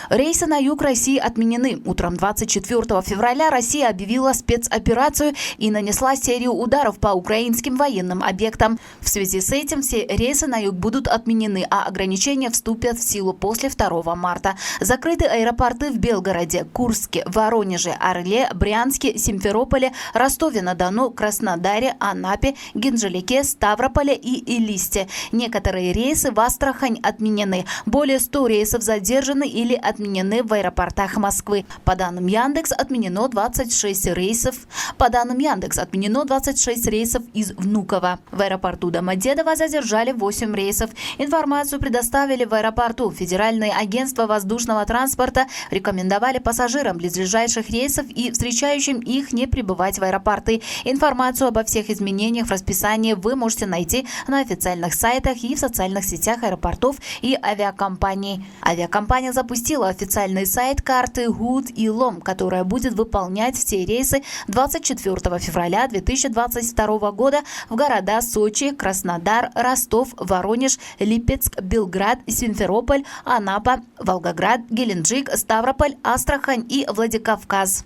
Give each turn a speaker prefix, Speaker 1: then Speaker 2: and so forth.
Speaker 1: Рейсы на юг России отменены. Утром 24 февраля Россия объявила спецоперацию и нанесла серию ударов по украинским военным объектам. В связи с этим все рейсы на юг будут отменены, а ограничения вступят в силу после 2 марта. Закрыты аэропорты в Белгороде, Курске, Воронеже, Орле, Брянске, Симферополе, Ростове-на-Дону, Краснодаре, Анапе, Генджелике, Ставрополе и Элисте. Некоторые рейсы в Астрахань отменены. Более 100 рейсов задержаны или отменены в аэропортах Москвы. По данным Яндекс, отменено 26 рейсов. Из Внуково. В аэропорту Домодедово задержали 8 рейсов. Информацию предоставили в аэропорту. Федеральное агентство воздушного транспорта рекомендовали пассажирам близлежащих рейсов и встречающим их не прибывать в аэропорты. Информацию обо всех изменениях в расписании вы можете найти на официальных сайтах и в социальных сетях аэропортов и авиакомпаний. Авиакомпания запустила официальный сайт карты Good.ilom, которая будет выполнять все рейсы 24 февраля 2022 года в города Сочи, Краснодар, Ростов, Воронеж, Липецк, Белград, Симферополь, Анапа, Волгоград, Геленджик, Ставрополь, Астрахань и Владикавказ.